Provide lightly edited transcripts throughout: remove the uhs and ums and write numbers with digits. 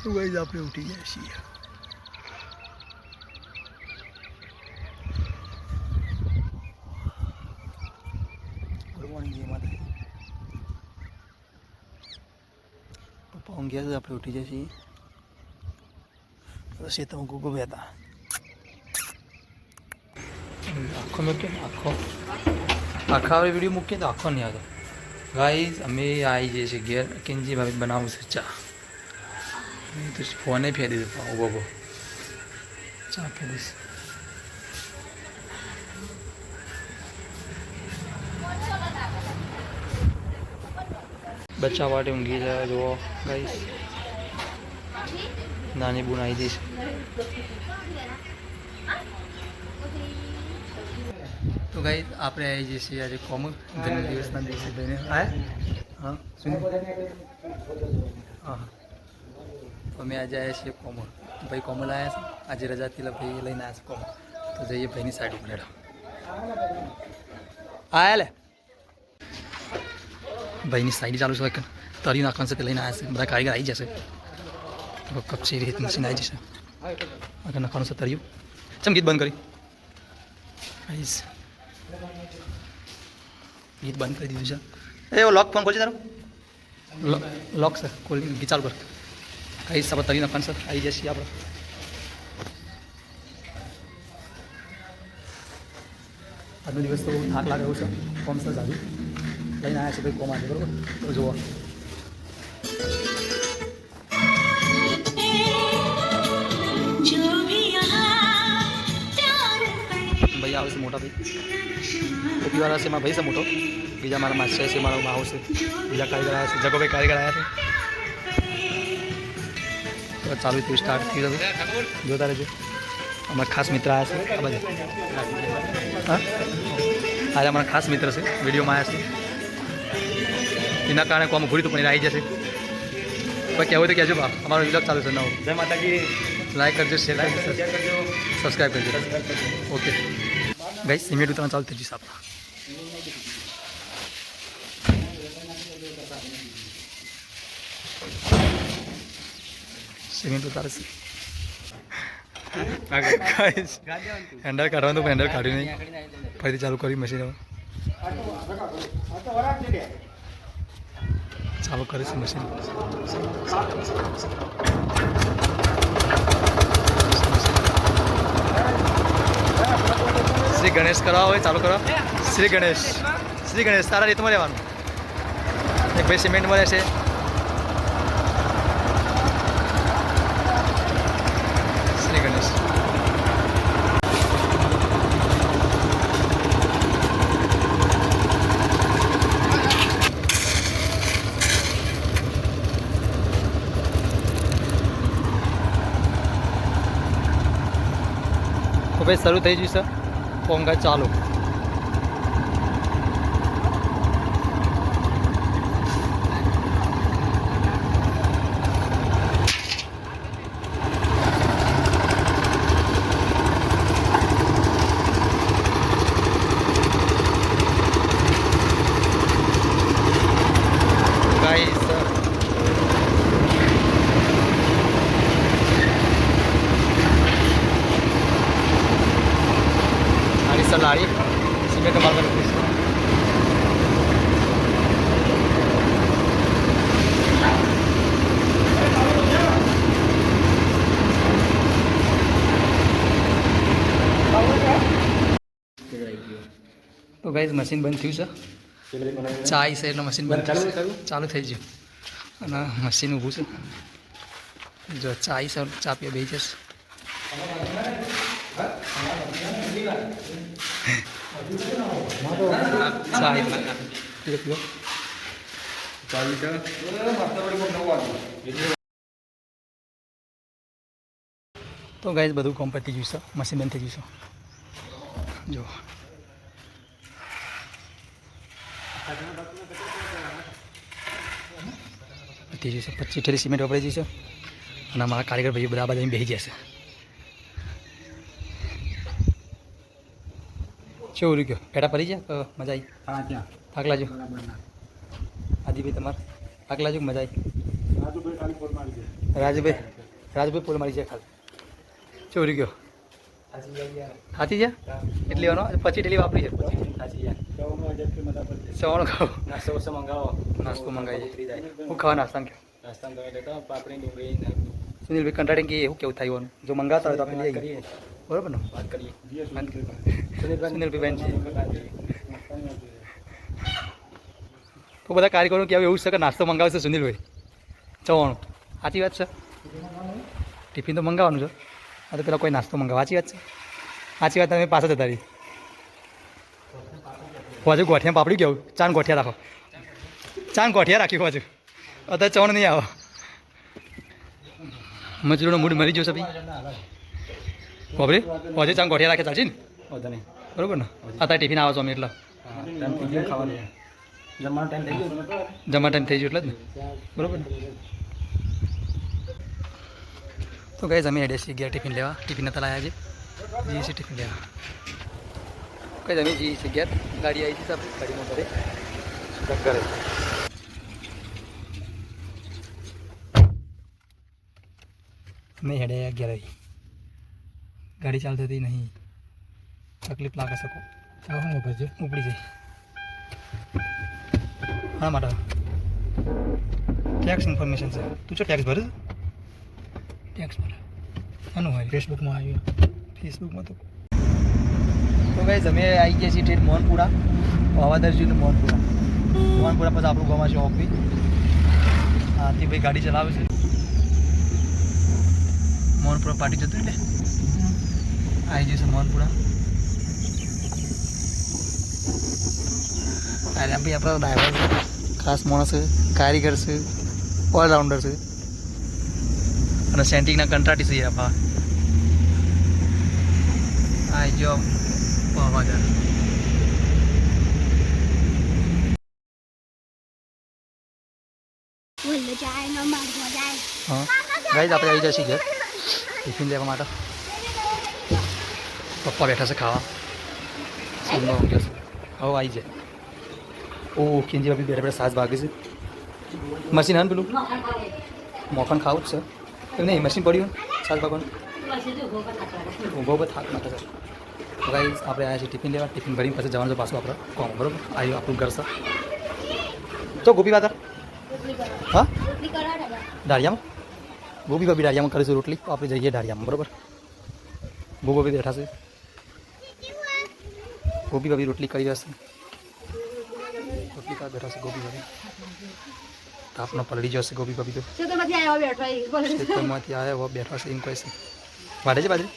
तो गाइस આપણે ઉઠી ગયા છીએ। ગુડ મોર્નિંગ જય માતા। પપ્પા ઊંઘ ગયા તો આપણે ઉઠી ગયા છીએ। તો શેતમાં ગુગો બેતા આખો મૂકે આખો આખા વિડીયો મૂકીએ તો આખો નહીં આવતો। ગાઈસ અમે આવી જઈએ છીએ ઘેર। કિંજી ભાભી બનાવું છે ચા। तो फोन ही फेर दीजिए वो चाह फेर दीजिए। बच्चा वाटे ऊँगी जाए जो गाइस नानी बुनाई दी। तो गाइस आप आई जैसे आज कॉम जन्मदिवस दिवसे बहने आए। हाँ सुन हाँ અમે આજે આવ્યા છીએ કોમલ। ભાઈ કોમલ આવ્યા છે આજે રજા હતી ભાઈ લઈને આવ્યા છે કોમલ। તો જઈએ ભાઈની સાઈડ ઉપર લેડો આયા લે ભાઈની સાઈડ ચાલુ છે તરી નાખવાનું છે તે લઈને આવ્યા છે। બધા કારીગર આવી જશે કપચી રીત મશીન આવી જશે આગળ નાખવાનું છે તરિયું। ચમ ગીત બંધ કરી આવીશ ગીત બંધ કરી દીધું છે। એ લોક ફોન ખોલશે તારો લોક છે ખોલી ગીત ચાલુ કર। कई सब तरी नफन सर आई जैसी आप आज दिवस तो थाक लागे सर कौन सा जावी लैने आया भाई कम आज बराबर। तो जुओ भाई आवे से मोटा भाई खेती वाला से भाई से मोटो बीजा मारा मास्टर से मारा माओ से बीजा कारीगर आया से जगह भाई कारीगर आया थे। तो चालू थी स्टार्ट थी रही जोता रहे अमरा खास मित्र आया से हाँ आज अमरा खास मित्र से वीडियो में आया से एना कारण को घूरी तो आई जैसे क्या हो तो क्या बा हमारा व्लॉग चालू से ना हो। जय माता की लाइक करजो शेयर करजो सब्सक्राइब करजो। ओके गाइस सीमेंट उतना चालू थी जी साहब सीमेंट उतारे से हैंडल काढ़वा तो हैंडल काढ़ी नहीं फरी चालू करी मशीन चालू करे से मशीन श्री गणेश कराओ चालू करो। श्री गणेश तारा रीत में रहवा एक भाई सीमेंट में रहશે। श्री गणेश तो भाई शुरू थी गई सर कोंगा चालू। लाड़ी सीमेंट मार कर तो गाइस मशीन बंद थी सर चाय से मशीन बंद चालू थी गई અને મશીન ઊભું છે જો ચાય સર ચા પીવા બેસી જશે। चाय तो गाइस બધું કામ પતી ગયું છે મશીન બંધ થઈ ગયું છે જો પતી ગયું છે 25 ઠેલી સિમેન્ટ વાપરી ગઈ છે અને અમારા કારીગર ભાઈ બધા બધા બેસી જશે। કેવું રહ્યું પેટા પડી ગયા મજા આવી થાક લાગ્યો આદિભાઈ તમારે થાક લાગ્યો મજા આવી। રાજુભાઈ પોલ મારી જાય ખાલી ચોરી ગયો સાચી છે એટલી વાનો પછી ડેલી વાપરી છે સવારનો ખાવ નાસ્તો મંગાવી હું ખાવા નાસ્તા સુનિલભાઈ કંટાળીને કે એવું કેવું થાય જો મંગાવતા હોય તો આપણે લઈ આવીએ બરાબર ને વાત કરીએ સુનિલભાઈ બેન છે તો બધા કાર્યકરો કે એવું છે કે નાસ્તો મંગાવશે સુનિલભાઈ ચવાણું સાચી વાત છે ટિફિન તો મંગાવવાનું છે આ તો પેલા કોઈ નાસ્તો મંગાવ સાચી વાત છે સાચી વાત તમે પાછળ જતા રહી હજુ ગોઠિયા પાપડી કેવું ચાંદ ગોઠિયા રાખો ચાંદ ગોઠિયા રાખ્યું હજુ અત્યારે ચવણ નહીં આવો મજૂરોનો મૂડ મરી જશે ભાઈ બાપરે હજુ ચાંદ ગોઠિયા રાખે ચાલશે ને બરોબર ને અત્યારે ટિફિન આવો છો અમે એટલે જમવાનો ટાઈમ થઈ ગયો એટલે જ ને બરોબર ને તો ગઈ અમે હેડે છીએ ગયા ટિફિન લેવા ટિફિન નતા લાવ્યા છે જઈએ છીએ ટિફિન લેવા કઈ અમે જઈએ છીએ ગયા ગાડી આવી છે આપણે ગાડીમાં ઘરે ઘરે નહીં હેડે અગિયાર આવી ગાડી ચાલતી હતી નહીં તકલીફ લાગે શકો ઉપડી જાય હા માટે ટેક્સ ઇન્ફોર્મેશન છે તું છો ટેક્સ ભરે ટેક્સ ભરે આનું હોય ફેસબુકમાં આવ્યું ફેસબુકમાં તો ગઈ અમે આવી ગયા છીએ ઠેઠ મોહનપુરા વાવાદરજીને મોહનપુરા પછી આપણું ગામમાં છે ઓફી હાથી ભાઈ ગાડી ચલાવે છે મોહનપુરા પાર્ટી જતું એટલે આવી જશે મોહનપુરા અરે ભાઈ આપણો ડ્રાઈવર છે ખાસ માણસ છે કારીગર છે ઓલરાઉન્ડર છે અને સેન્ટિંગના કંટ્રાટી છે આપા આ જો પાવાગઢ હા ગાઈઝ આપણે આવી જઈએ ઘેર ટિફિન લેવા માટે પપ્પા બેઠા છે ખાવા હવે આવી જાય ઓ કિંજી બાબી બેઠા બેઠા સાસ ભાગે છે મશીન હા પેલું મોખણ ખાવું જ છે નહીં મશીન પડ્યું સાસ ભાગવાનું ઊભો ઊભો થાક નાખે છે ગાઈઝ આપણે આવ્યા છીએ ટિફિન લેવા ટિફિન ભરીને પછી જવાનું છે પાછું આપણે કોમ બરાબર આવ્યું આપણું ઘર છે તો ગોપી વાતર હા ડાળિયામાં ગોપી બાબી ડાળિયામાં કરીશું રોટલી તો આપણે જઈએ ડાળિયામાં બરાબર ગોપી બાબી બેઠા છે ગોપી બાબી રોટલી કરી રહેશે રોટલી કા બેઠા છે ગોપી બાબી તાપનો પલળી જશે ગોપી બાબી તો ખેતરમાંથી આવ્યા બેઠા છે એમ કહે છે વાડે છે બાજરી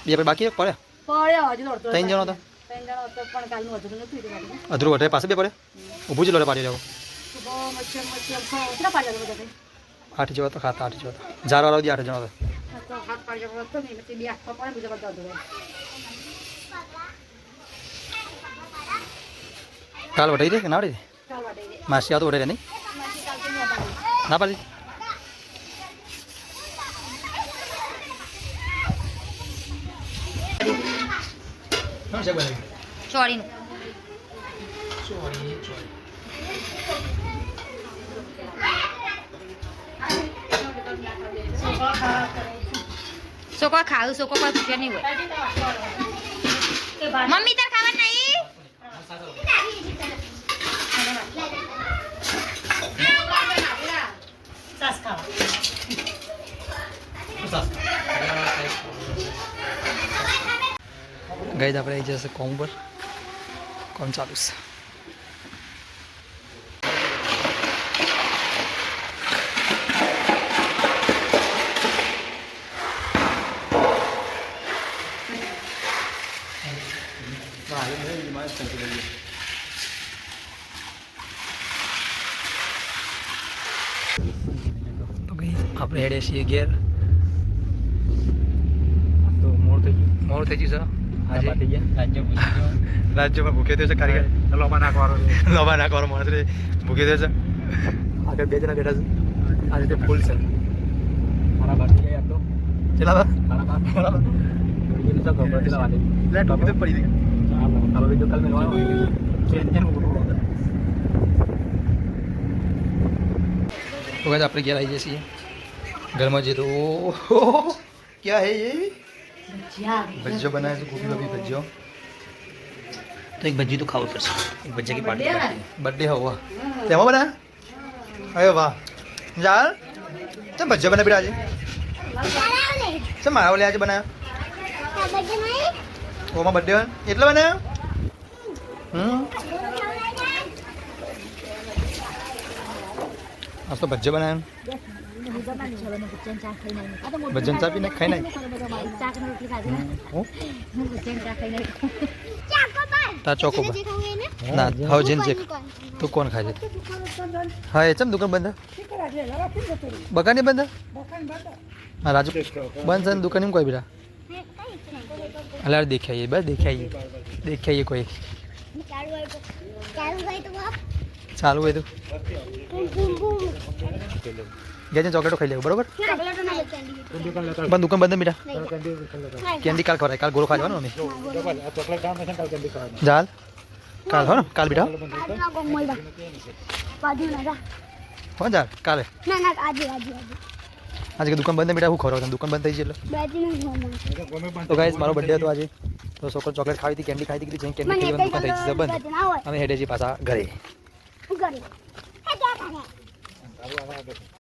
બે બાકી પડે ત્રણ જણો હતા અધરું વઢે પાસે બે પડે ઊભું જ લોટે પાડી રહ્યો 8 જેવા તો ખાતા 8 જેવા જાર વાળા 8 જણા કાલ વટાઈ દે કે ના વટાઈ દે માસી આવતો વટાઈ દે નહીં ના પાડી ચોરીનું સોકો ખાવું સોકો કોઈ પૂછે નહીં હોય મમ્મી તાર ખાવા નહીં ગઈ આપણે આવી જશે કોમ પર કોમ ચાલુ છે તો ગઈ આપણે હેડે છીએ ઘેર તો મોડું થઈ ગયું છે રાજ્યમાં ભૂખે થયો છે કારીગર લોબા નાખવાનો માણસ ભૂખે થયો છે આગળ 2 જણા બેઠા છે આ રીતે ફૂલ છે ચલા ટોપી પડી ગઈ तो गाइस આપણે ઘેર આવી જઈએ છીએ ઘરમાં જઈએ તો ઓહો क्या है ये भज्जो बनाया है गोभी गोभी भज्जो तो एक भज्जी तो खाओ फिर से एक भज्जे की पार्टी करते हैं बर्थडे हुआ तेमा बनाया अरे वाह यार चल भज्जे बना फिर आज चल मारा वाले आज बनाया वो मां बर्थडे એટલે બનાયા आज तो भज्जे बनाया भजन चा पीने खाई नहीं ता चौको ना हाउ जिन चेक तू कौन खाए छे हाँ ये चम दुकान बंद है बका नहीं बंद है हाँ राजू बंद है दुकान में कोई भी अलार देखिए बस देखिए कोई चालू है तो गया चॉकलेट खाई ले बराबर बंद दुकान बंद मीठा कैंडी काल खा काल गोलो खा जाओ मम्मी जाल काल हो ना काल बीठा हो जाल काल आज के दुकान बंद है बेटा हूँ खो दुकान बंद थी तो गाइस मारो बर्थडे तो आज तो छोकरो चॉकलेट खावी थी कैंडी खाई थी कैंडी खाई दुकान थी बंद हमें हेडे जी पासा घरे